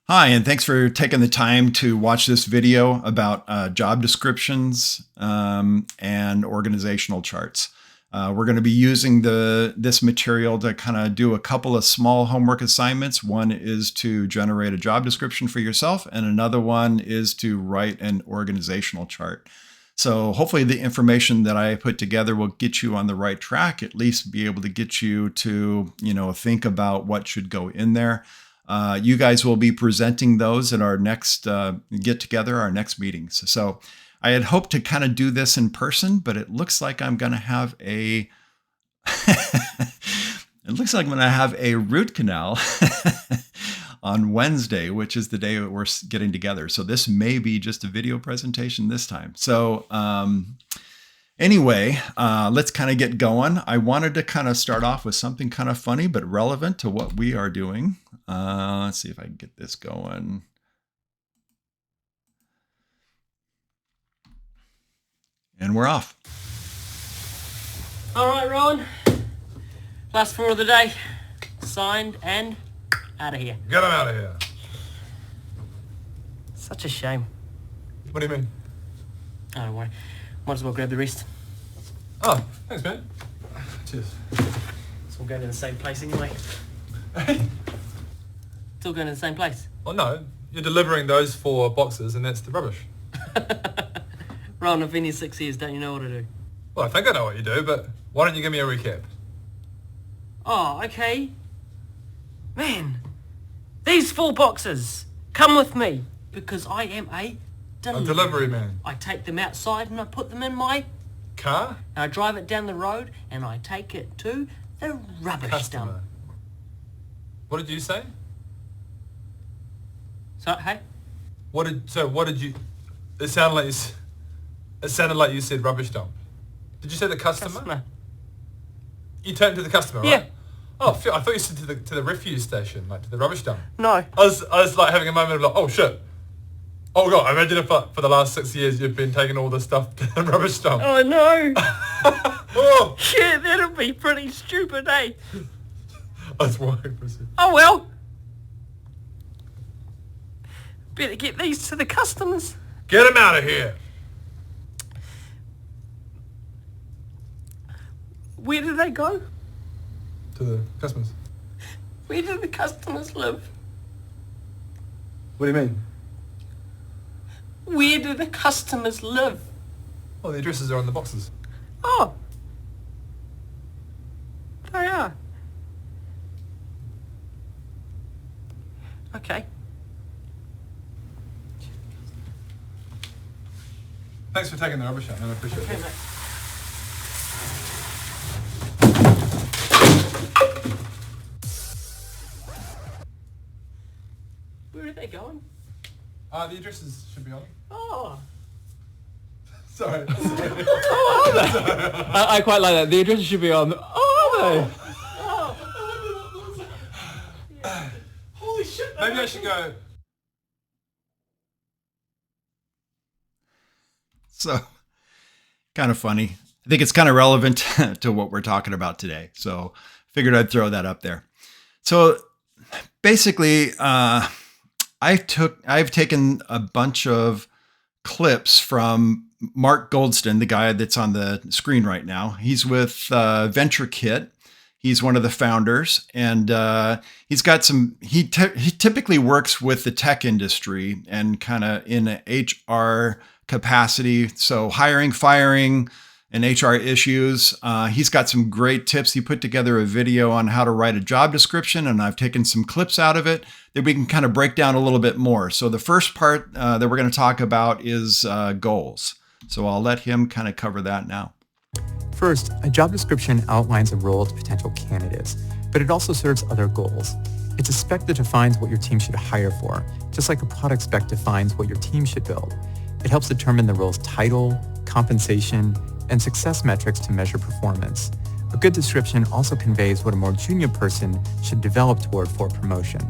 Hi, and thanks for taking the time to watch this video about job descriptions and organizational charts. We're going to be using this material to kind of do a couple of small homework assignments. One is to generate a job description for yourself, and another one is to write an organizational chart. So hopefully the information that I put together will get you on the right track, at least be able to get you to, think about what should go in there. You guys will be presenting those at our next get together, our next meetings. So I had hoped to kind of do this in person, but it looks like I'm going to have a root canal on Wednesday, which is the day that we're getting together. So this may be just a video presentation this time. So anyway, let's kind of get going. I wanted to kind of start off with something kind of funny, but relevant to what we are doing. Let's see if I can get this going. And we're off. All right, Rowan. Last four of the day. Signed and out of here. Get him out of here. Such a shame. What do you mean? Oh, don't worry. Might as well grab the rest. Oh, thanks, mate. Cheers. It's all going to the same place anyway. It's all going to the same place. Well, no. You're delivering those 4 boxes and that's the rubbish. Rowan, I've been here 6 years. Don't you know what to do? Well, I think I know what you do, but why don't you give me a recap? Oh, okay. Man, these 4 boxes. Come with me. Because I am a delivery man. I take them outside and I put them in my Car? and I drive it down the road and I take it to the rubbish Customer. dump. What did you say? So, hey? What did you... It sounded like you said rubbish dump. Did you say the customer? You turned to the customer, right? Yeah. Oh, I thought you said to the refuse station, like to the rubbish dump. No. I was like having a moment of like, oh shit. Oh god, imagine if for the last 6 years you've been taking all this stuff to the rubbish dump. Oh no. Oh! Shit, that'll be pretty stupid, eh? I was worried for a second. Oh well. Better get these to the customers. Get him out of here! Where do they go? To the customers. Where do the customers live? What do you mean? Where do the customers live? Oh, the addresses are on the boxes. Oh. They are. Okay. Thanks for taking the rubbish out, man. I appreciate Okay, it. mate. Where are they going? The addresses should be on. Oh. Sorry. I quite like that. The addresses should be on. Oh, are they? Holy shit. Maybe I should go. So kind of funny. I think it's kind of relevant to what we're talking about today. So figured I'd throw that up there. So basically, I've taken a bunch of clips from Mark Goldston, the guy that's on the screen right now. He's with VentureKit. He's one of the founders, and he's got some. He typically works with the tech industry and kind of in an HR capacity. So hiring, firing, and HR issues. He's got some great tips. He put together a video on how to write a job description, and I've taken some clips out of it that we can kind of break down a little bit more. So the first part that we're going to talk about is goals. So I'll let him kind of cover that now. First, a job description outlines a role to potential candidates, but it also serves other goals. It's a spec that defines what your team should hire for, just like a product spec defines what your team should build. It helps determine the role's title, compensation, and success metrics to measure performance. A good description also conveys what a more junior person should develop toward for promotion.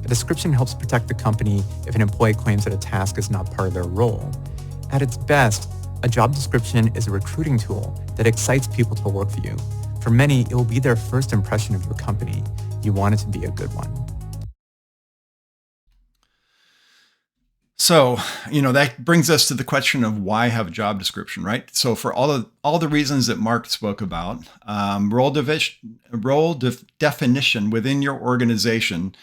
A description helps protect the company if an employee claims that a task is not part of their role. At its best, a job description is a recruiting tool that excites people to work for you. For many, it will be their first impression of your company. You want it to be a good one. So, that brings us to the question of why have a job description, right? So for all the reasons that Mark spoke about, role definition within your organization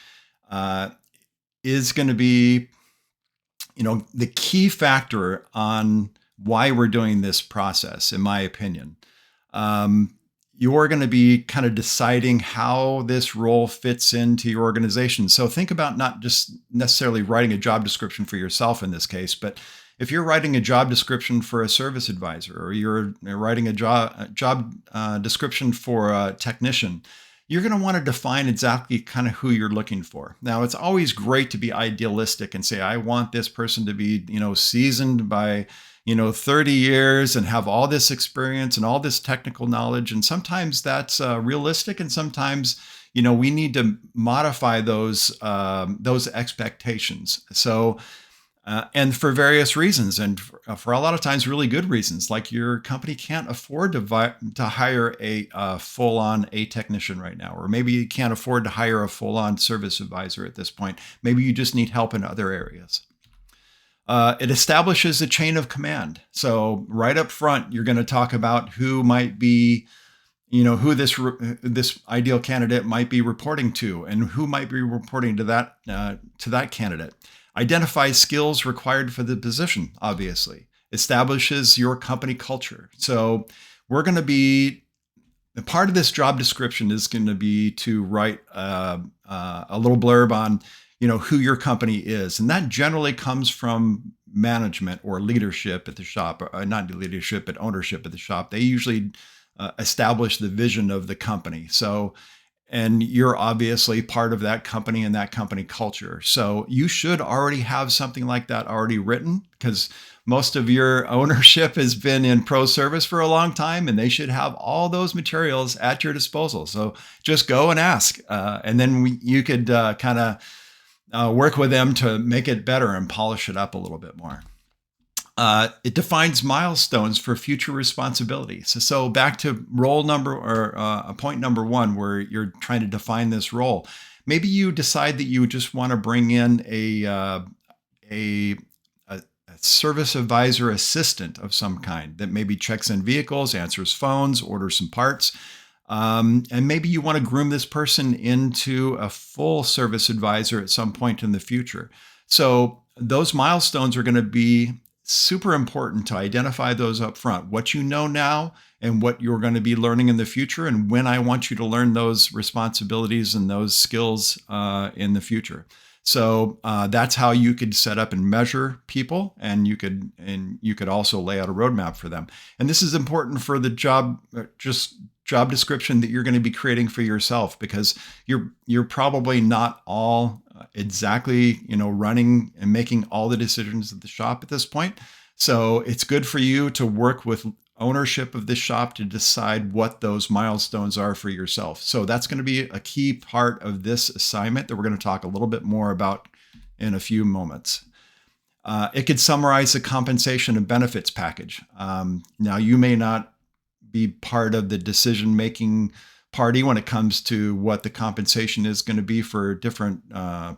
is going to be, the key factor on why we're doing this process, in my opinion. You're going to be kind of deciding how this role fits into your organization. So think about not just necessarily writing a job description for yourself in this case, but if you're writing a job description for a service advisor, or you're writing a job description for a technician, you're going to want to define exactly kind of who you're looking for. Now, it's always great to be idealistic and say, I want this person to be, seasoned by 30 years and have all this experience and all this technical knowledge. And sometimes that's realistic. And sometimes, we need to modify those expectations. So, and for various reasons, and for a lot of times, really good reasons, like your company can't afford to hire a full-on technician right now, or maybe you can't afford to hire a full-on service advisor at this point. Maybe you just need help in other areas. It establishes a chain of command. So right up front, you're going to talk about who might be, who this ideal candidate might be reporting to, and who might be reporting to that candidate. Identifies skills required for the position, obviously. Establishes your company culture. So we're going to be, part of this job description is going to be to write a little blurb on who your company is. And that generally comes from management or leadership at the shop, or not leadership, but ownership at the shop. They usually establish the vision of the company. So, and you're obviously part of that company and that company culture. So you should already have something like that already written, because most of your ownership has been in pro service for a long time, and they should have all those materials at your disposal. So just go and ask. And then you could kind of work with them to make it better and polish it up a little bit more. It defines milestones for future responsibilities. So back to point number one, where you're trying to define this role. Maybe you decide that you just want to bring in a service advisor assistant of some kind that maybe checks in vehicles, answers phones, orders some parts. And maybe you want to groom this person into a full service advisor at some point in the future. So those milestones are going to be super important to identify those up front, what you know now and what you're going to be learning in the future, and when I want you to learn those responsibilities and those skills in the future. So that's how you could set up and measure people, and you could also lay out a roadmap for them. And this is important for the job description that you're going to be creating for yourself, because you're probably not all exactly, running and making all the decisions at the shop at this point. So it's good for you to work with ownership of this shop to decide what those milestones are for yourself. So that's going to be a key part of this assignment that we're going to talk a little bit more about in a few moments. It could summarize the compensation and benefits package. Now, you may not be part of the decision-making party when it comes to what the compensation is going to be for different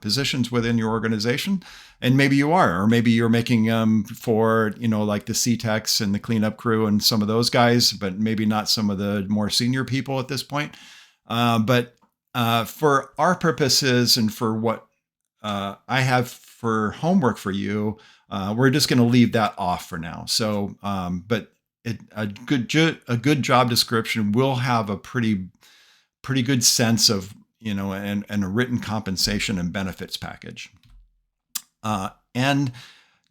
positions within your organization. And maybe you are, or maybe you're making for, like the C-Techs and the cleanup crew and some of those guys, but maybe not some of the more senior people at this point. But for our purposes and for what I have for homework for you, we're just going to leave that off for now. So, but a good job description will have a pretty good sense of, and a written compensation and benefits package. And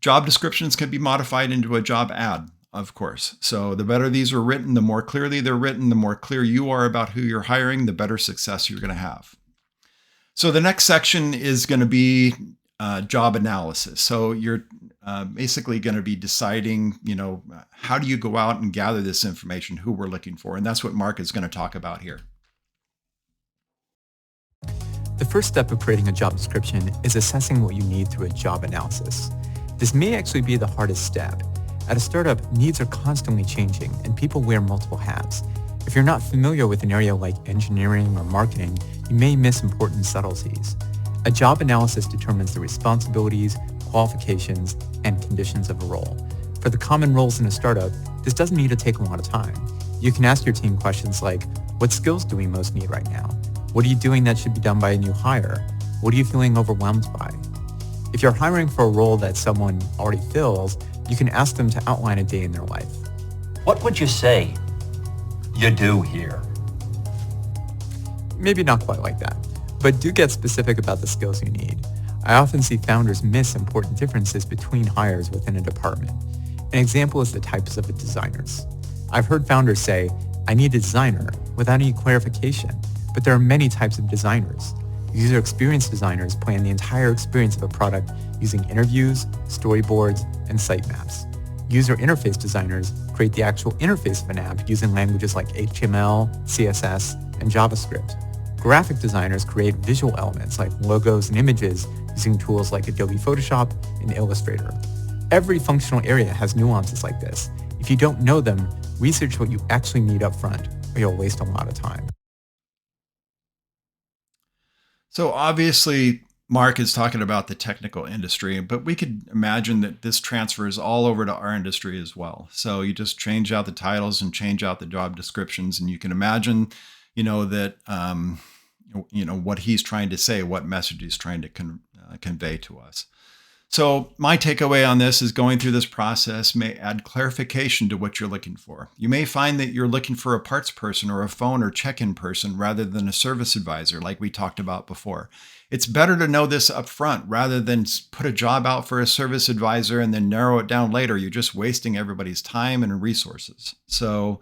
job descriptions can be modified into a job ad, of course. So the better these are written, the more clearly they're written, the more clear you are about who you're hiring, the better success you're going to have. So the next section is going to be job analysis. So you're basically going to be deciding, how do you go out and gather this information, who we're looking for? And that's what Mark is going to talk about here. The first step of creating a job description is assessing what you need through a job analysis. This may actually be the hardest step. At a startup, needs are constantly changing and people wear multiple hats. If you're not familiar with an area like engineering or marketing, you may miss important subtleties. A job analysis determines the responsibilities, qualifications, and conditions of a role. For the common roles in a startup, this doesn't need to take a lot of time. You can ask your team questions like, what skills do we most need right now? What are you doing that should be done by a new hire? What are you feeling overwhelmed by? If you're hiring for a role that someone already fills, you can ask them to outline a day in their life. What would you say you do here? Maybe not quite like that, but do get specific about the skills you need. I often see founders miss important differences between hires within a department. An example is the types of designers. I've heard founders say, I need a designer, without any clarification, but there are many types of designers. User experience designers plan the entire experience of a product using interviews, storyboards, and sitemaps. User interface designers create the actual interface of an app using languages like HTML, CSS, and JavaScript. Graphic designers create visual elements like logos and images using tools like Adobe Photoshop and Illustrator. Every functional area has nuances like this. If you don't know them, research what you actually need up front, or you'll waste a lot of time. So obviously, Mark is talking about the technical industry, but we could imagine that this transfers all over to our industry as well. So you just change out the titles and change out the job descriptions, and you can imagine, that, what he's trying to say, what message he's trying to convey to us. So my takeaway on this is going through this process may add clarification to what you're looking for. You may find that you're looking for a parts person or a phone or check-in person rather than a service advisor like we talked about before. It's better to know this up front rather than put a job out for a service advisor and then narrow it down later. You're just wasting everybody's time and resources. So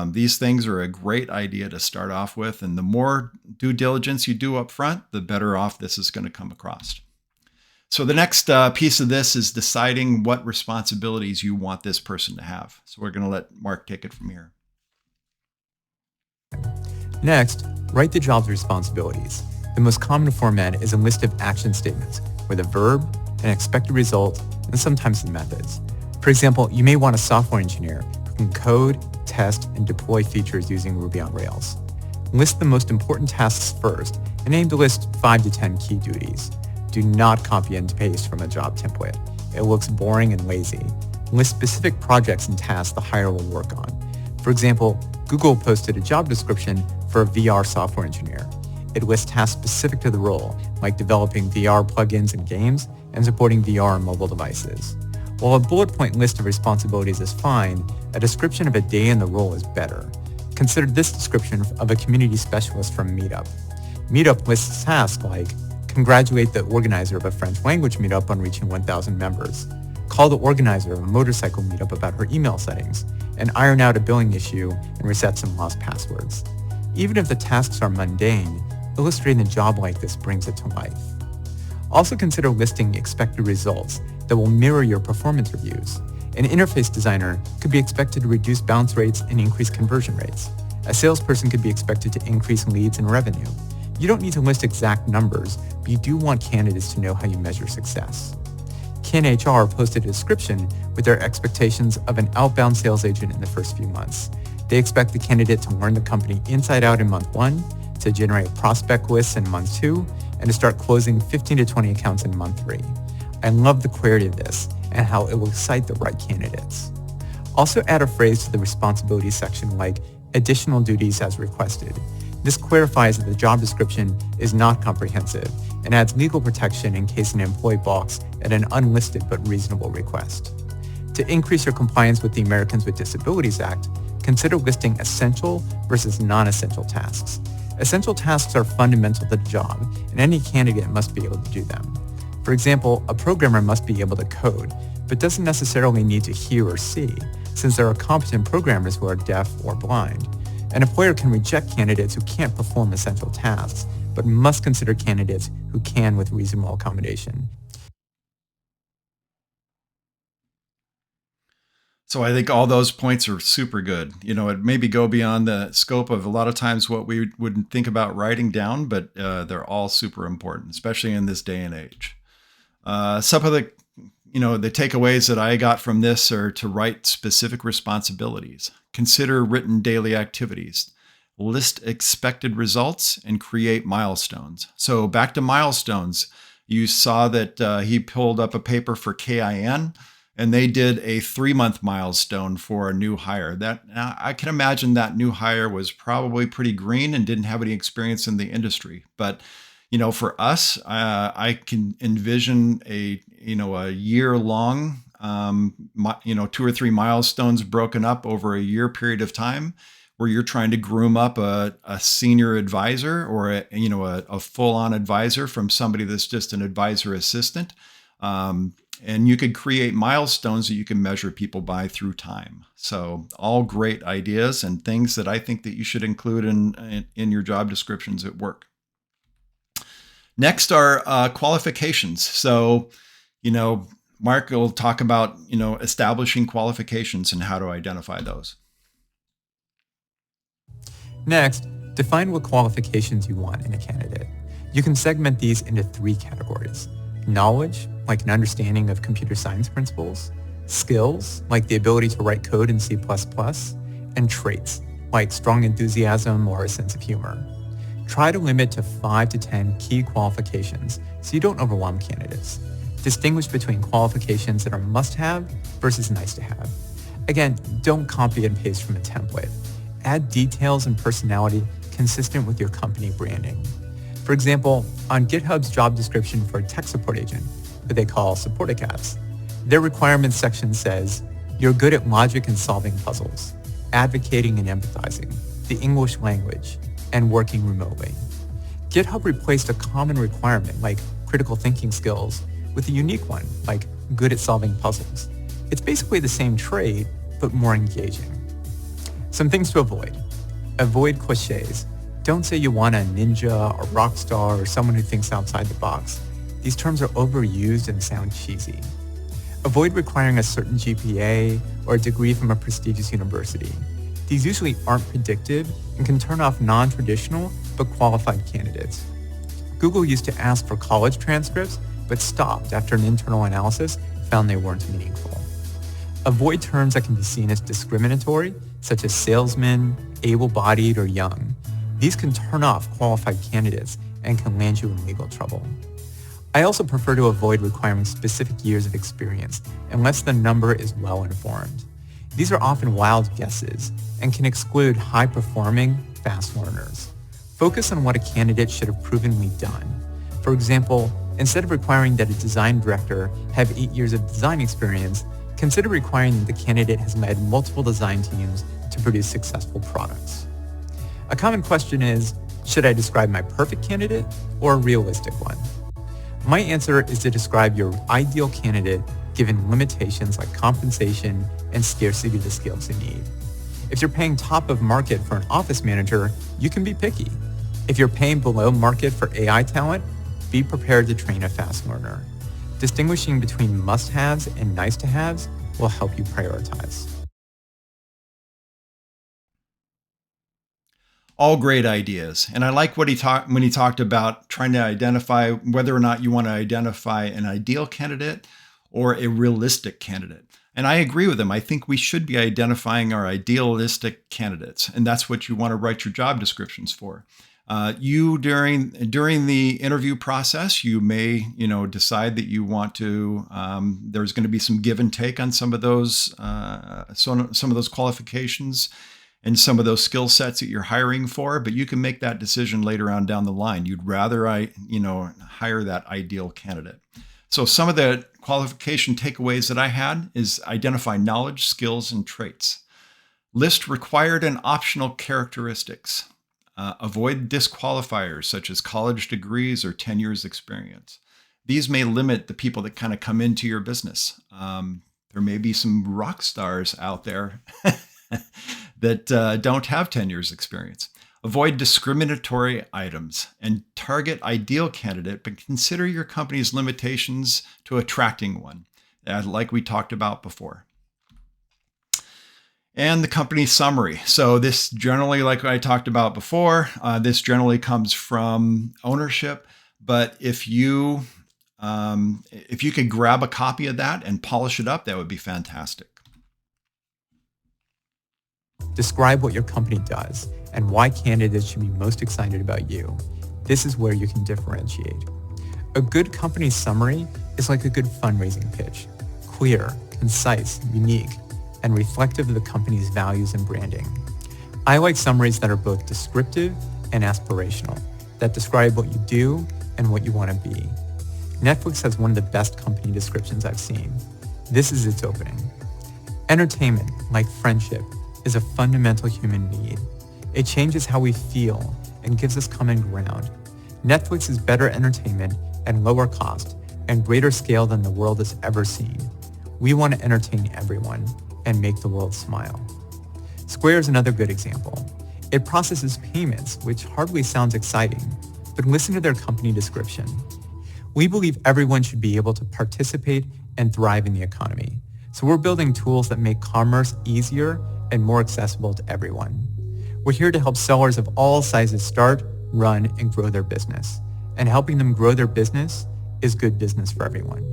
these things are a great idea to start off with. And the more due diligence you do up front, the better off this is going to come across. So the next piece of this is deciding what responsibilities you want this person to have. So we're going to let Mark take it from here. Next, write the job's responsibilities. The most common format is a list of action statements with a verb, an expected result, and sometimes the methods. For example, you may want a software engineer who can code, test, and deploy features using Ruby on Rails. List the most important tasks first and aim to list 5 to 10 key duties. Do not copy and paste from a job template. It looks boring and lazy. List specific projects and tasks the hire will work on. For example, Google posted a job description for a VR software engineer. It lists tasks specific to the role, like developing VR plugins and games and supporting VR on mobile devices. While a bullet point list of responsibilities is fine, a description of a day in the role is better. Consider this description of a community specialist from Meetup. Meetup lists tasks like congratulate the organizer of a French language meetup on reaching 1,000 members, call the organizer of a motorcycle meetup about her email settings, and iron out a billing issue and reset some lost passwords. Even if the tasks are mundane, illustrating a job like this brings it to life. Also consider listing expected results that will mirror your performance reviews. An interface designer could be expected to reduce bounce rates and increase conversion rates. A salesperson could be expected to increase leads and revenue. You don't need to list exact numbers, but you do want candidates to know how you measure success. CanHR posted a description with their expectations of an outbound sales agent in the first few months. They expect the candidate to learn the company inside out in month 1, to generate prospect lists in month 2, and to start closing 15 to 20 accounts in month 3. I love the clarity of this and how it will excite the right candidates. Also add a phrase to the responsibilities section like additional duties as requested. This clarifies that the job description is not comprehensive and adds legal protection in case an employee balks at an unlisted but reasonable request. To increase your compliance with the Americans with Disabilities Act, consider listing essential versus non-essential tasks. Essential tasks are fundamental to the job, and any candidate must be able to do them. For example, a programmer must be able to code, but doesn't necessarily need to hear or see, since there are competent programmers who are deaf or blind. An employer can reject candidates who can't perform essential tasks, but must consider candidates who can with reasonable accommodation. So I think all those points are super good. It maybe go beyond the scope of a lot of times what we would think about writing down, but they're all super important, especially in this day and age. Some of the takeaways that I got from this are to write specific responsibilities, consider written daily activities, list expected results, and create milestones. So back to milestones, You saw that he pulled up a paper for KIN, and they did a 3-month milestone for a new hire. That I can imagine that new hire was probably pretty green and didn't have any experience in the industry. But for us, I can envision a year-long, 2 or 3 milestones broken up over a year period of time, where you're trying to groom up a senior advisor or a full-on advisor from somebody that's just an advisor assistant. And you could create milestones that you can measure people by through time. So all great ideas and things that I think that you should include in your job descriptions at work. Next are qualifications. So, Mark will talk about, establishing qualifications and how to identify those. Next, define what qualifications you want in a candidate. You can segment these into 3 categories. Knowledge, like an understanding of computer science principles. Skills, like the ability to write code in C++. And traits, like strong enthusiasm or a sense of humor. Try to limit to 5 to 10 key qualifications so you don't overwhelm candidates. Distinguish between qualifications that are must-have versus nice-to-have. Again, don't copy and paste from a template. Add details and personality consistent with your company branding. For example, on GitHub's job description for a tech support agent, who they call Supporticats, their requirements section says, you're good at logic and solving puzzles, advocating and empathizing, the English language, and working remotely. GitHub replaced a common requirement like critical thinking skills with a unique one like good at solving puzzles. It's basically the same trait, but more engaging. Some things to avoid. Avoid cliches. Don't say you want a ninja or rock star or someone who thinks outside the box. These terms are overused and sound cheesy. Avoid requiring a certain GPA or a degree from a prestigious university. These usually aren't predictive and can turn off non-traditional but qualified candidates. Google used to ask for college transcripts, but stopped after an internal analysis found they weren't meaningful. Avoid terms that can be seen as discriminatory, such as salesman, able-bodied, or young. These can turn off qualified candidates and can land you in legal trouble. I also prefer to avoid requiring specific years of experience unless the number is well-informed. These are often wild guesses and can exclude high-performing, fast learners. Focus on what a candidate should have provenly done. For example, instead of requiring that a design director have 8 years of design experience, consider requiring that the candidate has led multiple design teams to produce successful products. A common question is, should I describe my perfect candidate or a realistic one? My answer is to describe your ideal candidate given limitations like compensation and scarcity of the skills you need. If you're paying top of market for an office manager, you can be picky. If you're paying below market for AI talent, be prepared to train a fast learner. Distinguishing between must-haves and nice-to-haves will help you prioritize. All great ideas. And I like when he talked about trying to identify whether or not you want to identify an ideal candidate or a realistic candidate. And I agree with him. I think we should be identifying our idealistic candidates. And that's what you want to write your job descriptions for. During the interview process, you may, decide that you want to, there's going to be some give and take on some of those qualifications and some of those skill sets that you're hiring for, but you can make that decision later on down the line. You'd rather hire that ideal candidate. So some of the qualification takeaways that I had is identify knowledge, skills, and traits. List required and optional characteristics. Avoid disqualifiers such as college degrees or 10 years experience. These may limit the people that kind of come into your business. There may be some rock stars out there that don't have 10 years experience. Avoid discriminatory items and target ideal candidate, but consider your company's limitations to attracting one, like we talked about before. And the company summary. So this generally, like I talked about before, this generally comes from ownership. But if you could grab a copy of that and polish it up, that would be fantastic. Describe what your company does and why candidates should be most excited about you. This is where you can differentiate. A good company summary is like a good fundraising pitch, clear, concise, unique, and reflective of the company's values and branding. I like summaries that are both descriptive and aspirational, that describe what you do and what you want to be. Netflix has one of the best company descriptions I've seen. This is its opening. Entertainment, like friendship, is a fundamental human need. It changes how we feel and gives us common ground. Netflix is better entertainment at lower cost and greater scale than the world has ever seen. We want to entertain everyone and make the world smile. Square is another good example. It processes payments, which hardly sounds exciting, but listen to their company description. We believe everyone should be able to participate and thrive in the economy. So we're building tools that make commerce easier and more accessible to everyone. We're here to help sellers of all sizes start, run, and grow their business. And helping them grow their business is good business for everyone.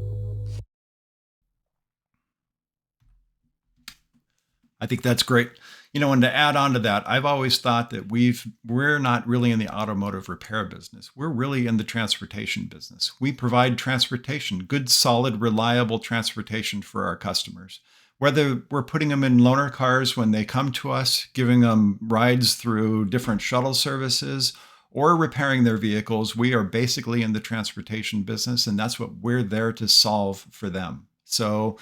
I think that's great. And to add on to that, I've always thought that we're not really in the automotive repair business. We're really in the transportation business. We provide transportation, good, solid, reliable transportation for our customers. Whether we're putting them in loaner cars when they come to us, giving them rides through different shuttle services, or repairing their vehicles, we are basically in the transportation business, and that's what we're there to solve for them. So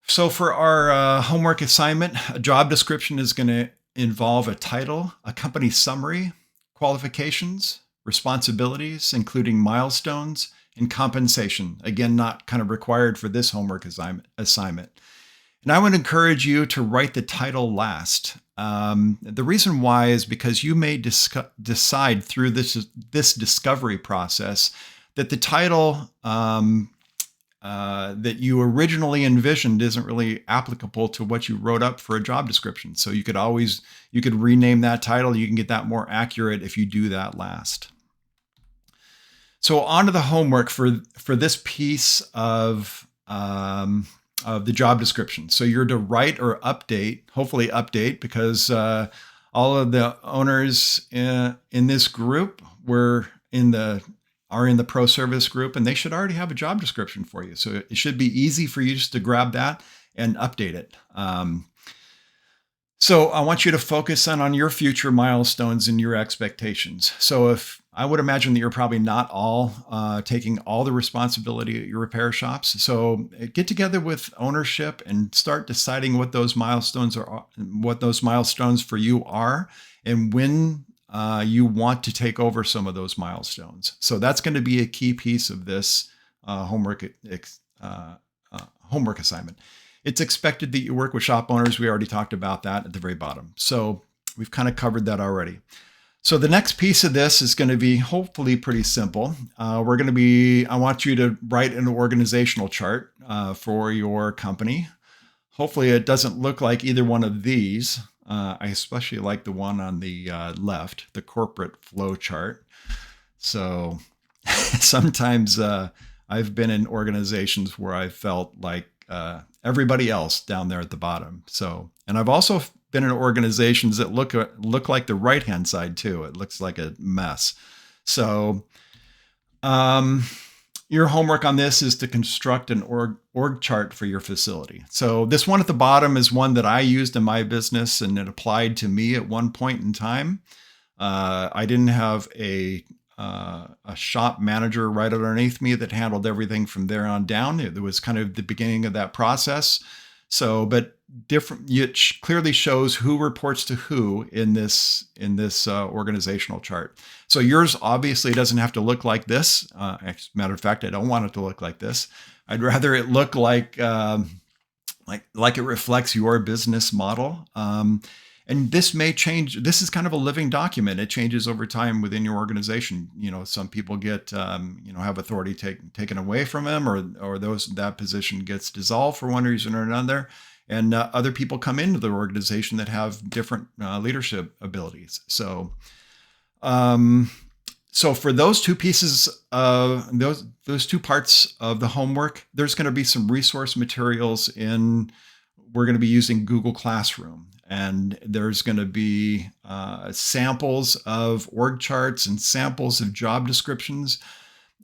for our homework assignment, a job description is going to involve a title, a company summary, qualifications, responsibilities, including milestones, and compensation. Again, not kind of required for this homework assignment. And I would encourage you to write the title last. The reason why is because you may decide through this discovery process that the title that you originally envisioned isn't really applicable to what you wrote up for a job description. So you could rename that title. You can get that more accurate if you do that last. So on to the homework for this piece of the job description. So you're to write or update, hopefully update, because all of the owners in this group are in the pro service group, and they should already have a job description for you. So it should be easy for you just to grab that and update it. So I want you to focus on your future milestones and your expectations. So if I would imagine that you're probably not all taking all the responsibility at your repair shops. So get together with ownership and start deciding what those milestones are, what those milestones for you are, and when you want to take over some of those milestones. So that's going to be a key piece of this homework assignment. It's expected that you work with shop owners. We already talked about that at the very bottom. So we've kind of covered that already. So the next piece of this is going to be hopefully pretty simple. I want you to write an organizational chart for your company. Hopefully it doesn't look like either one of these. I especially like the one on the left, the corporate flow chart. So sometimes I've been in organizations where I felt like everybody else down there at the bottom. So, and I've also been in organizations that look like the right-hand side too. It looks like a mess. So your homework on this is to construct an org chart for your facility. So this one at the bottom is one that I used in my business, and it applied to me at one point in time. I didn't have a shop manager right underneath me that handled everything from there on down. It was kind of the beginning of that process. So, but it clearly shows who reports to who in this organizational chart. So yours obviously doesn't have to look like this. As a matter of fact, I don't want it to look like this. I'd rather it look like it reflects your business model. And this may change. This is kind of a living document. It changes over time within your organization. Some people get, have authority taken away from them, or that position gets dissolved for one reason or another. And other people come into the organization that have different leadership abilities. So for those two pieces of those two parts of the homework, there's going to be some resource materials we're going to be using Google Classroom. And there's going to be samples of org charts and samples of job descriptions.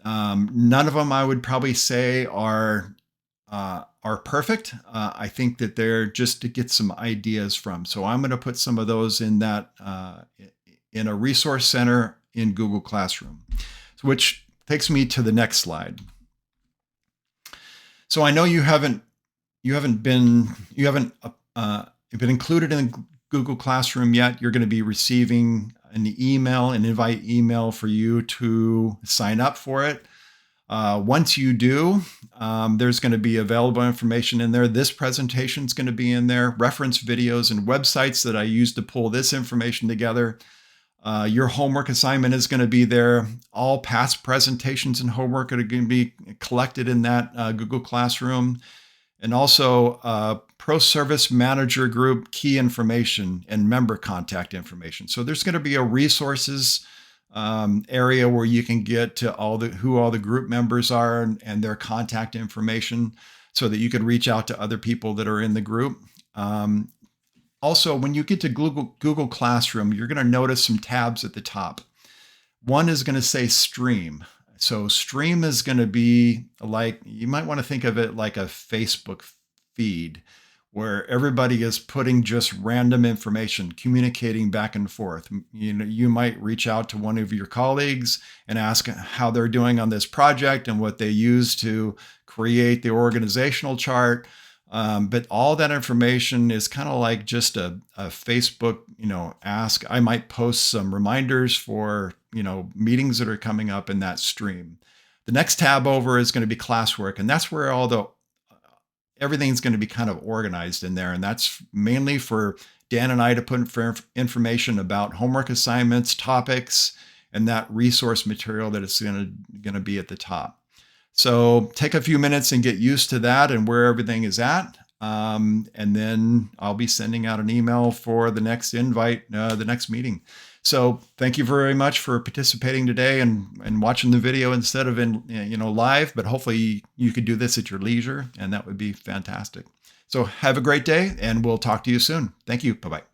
None of them I would probably say are perfect. I think that they're just to get some ideas from. So I'm going to put some of those in that in a resource center in Google Classroom, which takes me to the next slide. So I know you haven't been included in Google Classroom yet. You're going to be receiving an invite email for you to sign up for it. Once you do, there's going to be available information in there. This presentation is going to be in there, reference videos and websites that I use to pull this information together. Your homework assignment is going to be there. All past presentations and homework are going to be collected in that Google Classroom. And also Pro Service Manager Group key information and member contact information. So there's going to be a resources area where you can get to who all the group members are and their contact information so that you can reach out to other people that are in the group. Also, when you get to Google Classroom, you're going to notice some tabs at the top. One is going to say Stream. So Stream is going to be like, you might want to think of it like a Facebook feed where everybody is putting just random information, communicating back and forth. You might reach out to one of your colleagues and ask how they're doing on this project and what they use to create the organizational chart. But all that information is kind of like just a Facebook, ask. I might post some reminders for, meetings that are coming up in that stream. The next tab over is going to be classwork, and that's where everything's going to be kind of organized in there. And that's mainly for Dan and I to put information about homework assignments, topics, and that resource material that is going to be at the top. So take a few minutes and get used to that and where everything is at. And then I'll be sending out an email for the next invite, the next meeting. So thank you very much for participating today and watching the video instead of live, but hopefully you could do this at your leisure, and that would be fantastic. So have a great day, and we'll talk to you soon. Thank you. Bye-bye.